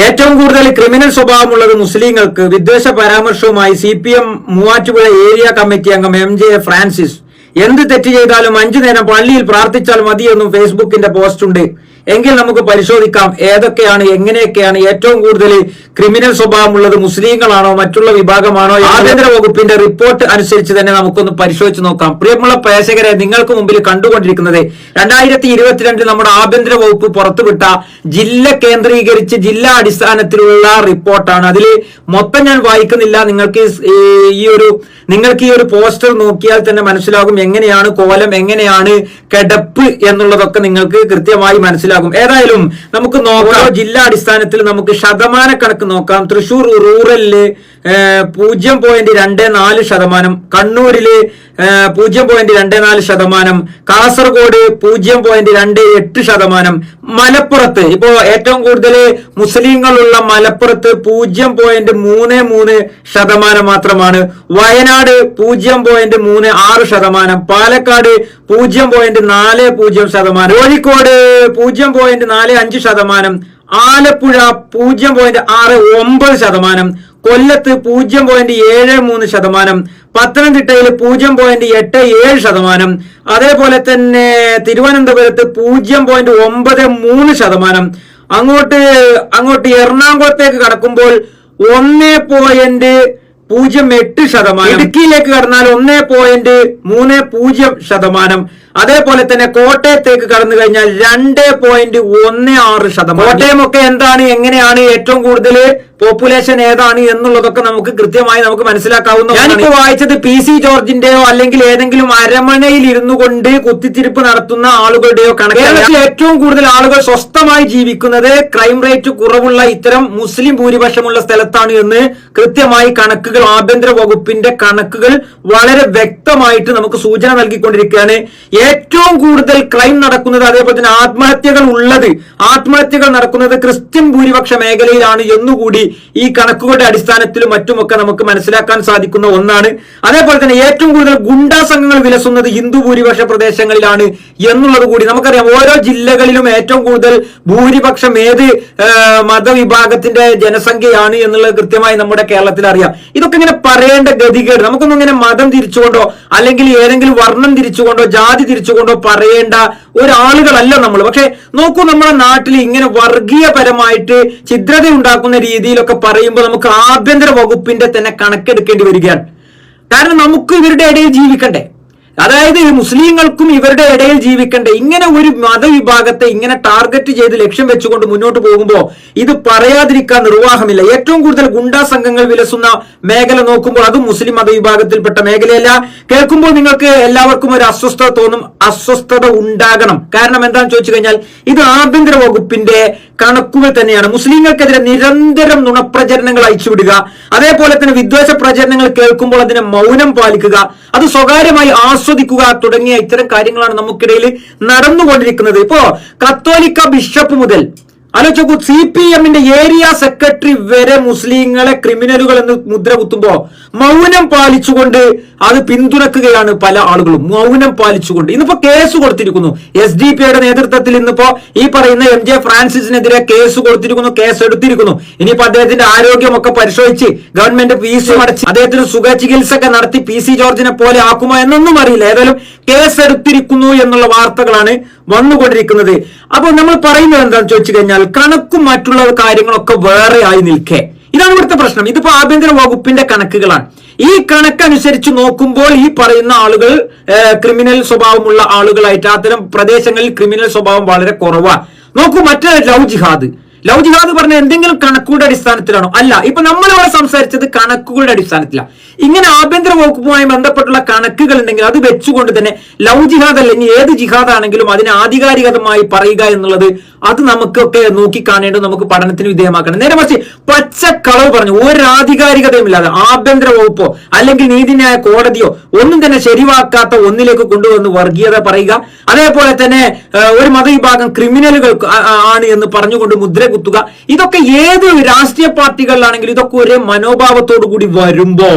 ഏറ്റവും കൂടുതൽ ക്രിമിനൽ സ്വഭാവമുള്ളത് മുസ്ലിങ്ങൾക്ക് വിദ്വേഷ പരാമർശവുമായി CPM മൂവാറ്റുപുഴ ഏരിയ കമ്മിറ്റി അംഗം MJ ഫ്രാൻസിസ്. എന്ത് തെറ്റ് ചെയ്താലും 5 നേരം പള്ളിയിൽ പ്രാർത്ഥിച്ചാൽ മതിയെന്നും ഫേസ്ബുക്കിന്റെ പോസ്റ്റ് ഉണ്ട്. എങ്കിൽ നമുക്ക് പരിശോധിക്കാം ഏതൊക്കെയാണ് എങ്ങനെയൊക്കെയാണ് ഏറ്റവും കൂടുതൽ ക്രിമിനൽ സ്വഭാവമുള്ളത് മുസ്ലിങ്ങളാണോ മറ്റുള്ള വിഭാഗമാണോ. ആഭ്യന്തര വകുപ്പിന്റെ റിപ്പോർട്ട് അനുസരിച്ച് തന്നെ നമുക്കൊന്ന് പരിശോധിച്ച് നോക്കാം. പ്രിയമുള്ള പ്രേക്ഷകരെ, നിങ്ങൾക്ക് മുമ്പിൽ കണ്ടുകൊണ്ടിരിക്കുന്നത് 2022 നമ്മുടെ ആഭ്യന്തര വകുപ്പ് പുറത്തുവിട്ട ജില്ല കേന്ദ്രീകരിച്ച് ജില്ലാ അടിസ്ഥാനത്തിലുള്ള റിപ്പോർട്ടാണ്. അതിൽ മൊത്തം ഞാൻ വായിക്കുന്നില്ല. നിങ്ങൾക്ക് ഈ ഒരു പോസ്റ്റർ നോക്കിയാൽ തന്നെ മനസ്സിലാകും എങ്ങനെയാണ് കോലം, എങ്ങനെയാണ് കിടപ്പ് എന്നുള്ളതൊക്കെ നിങ്ങൾക്ക് കൃത്യമായി മനസ്സിലാകും. ഏതായാലും നമുക്ക് നോക്കാം. ജില്ലാ അടിസ്ഥാനത്തിൽ നമുക്ക് ശതമാന കണക്ക് നോക്കാം. തൃശൂർ റൂറലില് 0.24%, കണ്ണൂരില് 0.24%, കാസർഗോഡ് 0.28%, മലപ്പുറത്ത് ഇപ്പോ ഏറ്റവും കൂടുതൽ മുസ്ലിങ്ങളുള്ള മലപ്പുറത്ത് 0.33% മാത്രമാണ്, വയനാട് 0.36%, പാലക്കാട് 0.40%, കോഴിക്കോട് 0.45%, ആലപ്പുഴ 0.69%, കൊല്ലത്ത് 0.73%, പത്തനംതിട്ടയിൽ 0.87%, അതേപോലെ തന്നെ തിരുവനന്തപുരത്ത് 0.93%, അങ്ങോട്ട് എറണാകുളത്തേക്ക് കടക്കുമ്പോൾ 1.08%, ഇടുക്കിയിലേക്ക് കടന്നാൽ 1.30%, അതേപോലെ തന്നെ കോട്ടയത്തേക്ക് കടന്നു കഴിഞ്ഞാൽ 2.16%. കോട്ടയം ഒക്കെ എന്താണ്, എങ്ങനെയാണ്, ഏറ്റവും കൂടുതൽ പോപ്പുലേഷൻ ഏതാണ് എന്നുള്ളതൊക്കെ നമുക്ക് കൃത്യമായി മനസ്സിലാക്കാവുന്ന. ഞാനിപ്പോ വായിച്ചത് PC ജോർജിന്റെയോ അല്ലെങ്കിൽ ഏതെങ്കിലും അരമനയിൽ ഇരുന്നു കൊണ്ട് കുത്തിത്തിരിപ്പ് നടത്തുന്ന ആളുകളുടെയോ കണക്ക്. കേരളത്തിൽ ഏറ്റവും കൂടുതൽ ആളുകൾ സ്വസ്ഥമായി ജീവിക്കുന്നത് ക്രൈം റേറ്റ് കുറവുള്ള ഇത്തരം മുസ്ലിം ഭൂരിപക്ഷമുള്ള സ്ഥലത്താണ് എന്ന് കൃത്യമായി കണക്കുകൾ, ആഭ്യന്തര വകുപ്പിന്റെ കണക്കുകൾ വളരെ വ്യക്തമായിട്ട് നമുക്ക് സൂചന നൽകിക്കൊണ്ടിരിക്കുകയാണ്. ഏറ്റവും കൂടുതൽ ക്രൈം നടക്കുന്നത്, അതേപോലെ തന്നെ ആത്മഹത്യകൾ നടക്കുന്നത് ക്രിസ്ത്യൻ ഭൂരിപക്ഷ മേഖലയിലാണ് എന്നുകൂടി ഈ കണക്കുകളുടെ അടിസ്ഥാനത്തിലും മറ്റുമൊക്കെ നമുക്ക് മനസ്സിലാക്കാൻ സാധിക്കുന്ന ഒന്നാണ്. അതേപോലെ തന്നെ ഏറ്റവും കൂടുതൽ ഗുണ്ടാ സംഘങ്ങൾ വിലസുന്നത് ഹിന്ദു ഭൂരിപക്ഷ പ്രദേശങ്ങളിലാണ് എന്നുള്ളത് കൂടി നമുക്കറിയാം. ഓരോ ജില്ലകളിലും ഏറ്റവും കൂടുതൽ ഭൂരിപക്ഷം ഏത് മതവിഭാഗത്തിന്റെ ജനസംഖ്യയാണ് എന്നുള്ളത് കൃത്യമായി നമ്മുടെ കേരളത്തിൽ അറിയാം. ഇതൊക്കെ ഇങ്ങനെ പറയേണ്ട ഗതികേട്. നമുക്കൊന്നും ഇങ്ങനെ മതം തിരിച്ചുകൊണ്ടോ അല്ലെങ്കിൽ ഏതെങ്കിലും വർണ്ണം തിരിച്ചുകൊണ്ടോ ജാതി തിരിച്ചുകൊണ്ടോ പറയേണ്ട ഒരാളുകളല്ല നമ്മൾ. പക്ഷെ നോക്കൂ, നമ്മുടെ നാട്ടിൽ ഇങ്ങനെ വർഗീയപരമായിട്ട് ഛിദ്രത ഉണ്ടാക്കുന്ന രീതിയിലൊക്കെ പറയുമ്പോൾ നമുക്ക് ആഭ്യന്തര വകുപ്പിന്റെ തന്നെ കണക്കെടുക്കേണ്ടി വരികയാണ്. കാരണം നമുക്ക് ഇവരുടെ ഇടയിൽ ജീവിക്കണ്ടേ, അതായത് മുസ്ലിങ്ങൾക്കും ഇവരുടെ ഇടയിൽ ജീവിക്കണ്ടേ. ഇങ്ങനെ ഒരു മതവിഭാഗത്തെ ഇങ്ങനെ ടാർഗറ്റ് ചെയ്ത് ലക്ഷ്യം വെച്ചുകൊണ്ട് മുന്നോട്ട് പോകുമ്പോൾ ഇത് പറയാതിരിക്കാൻ നിർവാഹമില്ല. ഏറ്റവും കൂടുതൽ ഗുണ്ടാ സംഘങ്ങൾ വിലസുന്ന മേഖല നോക്കുമ്പോൾ അതും മുസ്ലിം മതവിഭാഗത്തിൽപ്പെട്ട മേഖലയല്ല. കേൾക്കുമ്പോൾ നിങ്ങൾക്ക് എല്ലാവർക്കും ഒരു അസ്വസ്ഥത തോന്നും, അസ്വസ്ഥത ഉണ്ടാകണം. കാരണം എന്താണെന്ന് ചോദിച്ചു കഴിഞ്ഞാൽ ഇത് ആഭ്യന്തര വകുപ്പിന്റെ കണക്കുകൾ തന്നെയാണ്. മുസ്ലിങ്ങൾക്കെതിരെ നിരന്തരം നുണപ്രചരണങ്ങൾ അയച്ചുവിടുക, അതേപോലെ തന്നെ വിദ്വേഷ പ്രചരണങ്ങൾ കേൾക്കുമ്പോൾ അതിനെ മൗനം പാലിക്കുക, അത് സ്വകാര്യമായി ആസ്വദിക്കുക തുടങ്ങിയ ഇത്തരം കാര്യങ്ങളാണ് നമുക്കിടയിൽ നടന്നുകൊണ്ടിരിക്കുന്നത്. ഇപ്പോ കത്തോലിക്ക ബിഷപ്പ് മുതൽ ആലോചിച്ചു, CPMന്റെ ഏരിയ സെക്രട്ടറി വരെ മുസ്ലിങ്ങളെ ക്രിമിനലുകൾ എന്ന് മുദ്ര കുത്തുമ്പോ മൗനം പാലിച്ചുകൊണ്ട് അത് പിന്തുണക്കുകയാണ് പല ആളുകളും. മൗനം പാലിച്ചുകൊണ്ട് ഇന്നിപ്പോ കേസ് കൊടുത്തിരിക്കുന്നു. SDPയുടെ നേതൃത്വത്തിൽ ഇന്നിപ്പോ ഈ പറയുന്ന MJ ഫ്രാൻസിസിനെതിരെ കേസ് കൊടുത്തിരിക്കുന്നു, കേസ് എടുത്തിരിക്കുന്നു. ഇനിയിപ്പോ അദ്ദേഹത്തിന്റെ ആരോഗ്യമൊക്കെ പരിശോധിച്ച് ഗവൺമെന്റ് ഫീസ് അടച്ച് അദ്ദേഹത്തിന് സുഖ ചികിത്സയൊക്കെ നടത്തി PC ജോർജിനെ പോലെ ആക്കുമോ എന്നൊന്നും അറിയില്ല. ഏതായാലും കേസ് എടുത്തിരിക്കുന്നു എന്നുള്ള വാർത്തകളാണ് വന്നുകൊണ്ടിരിക്കുന്നത്. അപ്പോൾ നമ്മൾ പറയുന്നത് എന്താണെന്ന് ചോദിച്ചു കഴിഞ്ഞാൽ കണക്കും മറ്റുള്ള കാര്യങ്ങളൊക്കെ വേറെ ആയി നിൽക്കേ. ഇതാണ് ഇവിടുത്തെ പ്രശ്നം. ഇതിപ്പോ ആഭ്യന്തര വകുപ്പിന്റെ കണക്കുകളാണ്. ഈ കണക്കനുസരിച്ച് നോക്കുമ്പോൾ ഈ പറയുന്ന ആളുകൾ ക്രിമിനൽ സ്വഭാവമുള്ള ആളുകളായിട്ട് അത്തരം പ്രദേശങ്ങളിൽ ക്രിമിനൽ സ്വഭാവം വളരെ കുറവാണ്. നോക്കൂ, മറ്റേ ലവ് ജിഹാദ് പറഞ്ഞ എന്തെങ്കിലും കണക്കുകളുടെ അടിസ്ഥാനത്തിലാണോ? അല്ല. ഇപ്പൊ നമ്മളിവിടെ സംസാരിച്ചത് കണക്കുകളുടെ അടിസ്ഥാനത്തിലാണ്. ഇങ്ങനെ ആഭ്യന്തര വകുപ്പുമായി ബന്ധപ്പെട്ടുള്ള കണക്കുകൾ ഉണ്ടെങ്കിൽ അത് വെച്ചുകൊണ്ട് തന്നെ ലവ് ജിഹാദ് അല്ലെങ്കിൽ ഏത് ജിഹാദ് ആണെങ്കിലും അതിനെ ആധികാരികതമായി പറയുക എന്നുള്ളത് അത് നമുക്കൊക്കെ നോക്കിക്കാണേണ്ടത്, നമുക്ക് പഠനത്തിന് വിധേയമാക്കണം. നേരെ മറിച്ച് പച്ചക്കളവ് പറഞ്ഞു ഒരു ആധികാരികതയും ഇല്ലാതെ ആഭ്യന്തര വകുപ്പോ അല്ലെങ്കിൽ നീതിന്യായ കോടതിയോ ഒന്നും തന്നെ ശരിവാക്കാത്ത ഒന്നിലേക്ക് കൊണ്ടുവന്ന് വർഗീയത പറയുക, അതേപോലെ തന്നെ ഒരു മതവിഭാഗം ക്രിമിനലുകൾ ആണ് എന്ന് പറഞ്ഞുകൊണ്ട് മുദ്ര കുത്തുക, ഇതൊക്കെ ഏത് രാഷ്ട്രീയ പാർട്ടികളിലാണെങ്കിലും ഇതൊക്കെ ഒരേ മനോഭാവത്തോടു കൂടി വരുമ്പോ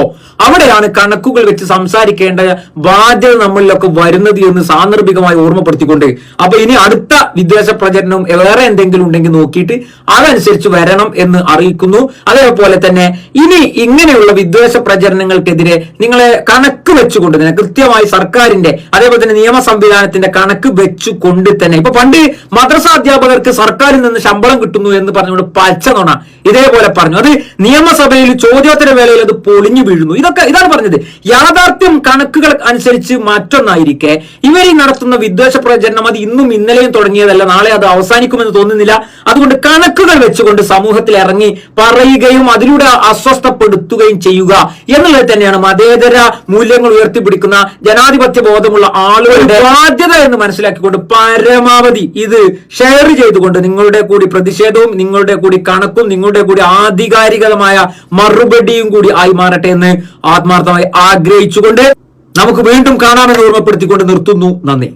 അവിടെയാണ് കണക്കുകൾ വെച്ച് സംസാരിക്കേണ്ട ബാധ്യത നമ്മളിലൊക്കെ വരുന്നത് എന്ന് സാന്ദർഭികമായി ഓർമ്മപ്പെടുത്തിക്കൊണ്ട് അപ്പൊ ഇനി അടുത്ത വിദ്വേഷ പ്രചരണവും വേറെ എന്തെങ്കിലും ഉണ്ടെങ്കിൽ നോക്കിയിട്ട് അതനുസരിച്ച് വരണം എന്ന് അറിയിക്കുന്നു. അതേപോലെ തന്നെ ഇനി ഇങ്ങനെയുള്ള വിദ്വേഷ പ്രചരണങ്ങൾക്കെതിരെ നിങ്ങളെ കണക്ക് വെച്ചുകൊണ്ട് തന്നെ കൃത്യമായി സർക്കാരിന്റെ അതേപോലെ തന്നെ നിയമ സംവിധാനത്തിന്റെ കണക്ക് വെച്ചുകൊണ്ട് തന്നെ ഇപ്പൊ പണ്ട് മദ്രസ അധ്യാപകർക്ക് സർക്കാരിൽ നിന്ന് ശമ്പളം കിട്ടുന്നു എന്ന് പറഞ്ഞുകൊണ്ട് പച്ചനോണ ഇതേപോലെ പറഞ്ഞു. അത് നിയമസഭയിൽ ചോദ്യോത്തര വേളയിൽ അത് പൊളിഞ്ഞു വീഴുന്നു. ഇതാണ് പറഞ്ഞത്. യാഥാർത്ഥ്യം കണക്കുകൾ അനുസരിച്ച് മറ്റൊന്നായിരിക്കെ ഇവർ നടത്തുന്ന വിദ്വേഷ പ്രചരണം അത് ഇന്നും ഇന്നലെയും തുടങ്ങിയതല്ല, നാളെ അത് അവസാനിക്കുമെന്ന് തോന്നുന്നില്ല. അതുകൊണ്ട് കണക്കുകൾ വെച്ചുകൊണ്ട് സമൂഹത്തിൽ ഇറങ്ങി പറയുകയും അതിലൂടെ അസ്വസ്ഥപ്പെടുത്തുകയും ചെയ്യുക എന്നുള്ളത് തന്നെയാണ് മതേതര മൂല്യങ്ങൾ ഉയർത്തിപ്പിടിക്കുന്ന ജനാധിപത്യ ബോധമുള്ള ആളുകളുടെ ബാധ്യത എന്ന് മനസ്സിലാക്കിക്കൊണ്ട് പരമാവധി ഇത് ഷെയർ ചെയ്തുകൊണ്ട് നിങ്ങളുടെ കൂടി പ്രതിഷേധവും നിങ്ങളുടെ കൂടി കണക്കും നിങ്ങളുടെ കൂടി ആധികാരികമായ മറുപടിയും കൂടി ആയി മാറട്ടെ എന്ന് ആത്മാർത്ഥമായി ആഗ്രഹിച്ചുകൊണ്ട് നമുക്ക് വീണ്ടും കാണാമെന്ന് ഓർമ്മപ്പെടുത്തിക്കൊണ്ട് നിർത്തുന്നു. നന്ദി.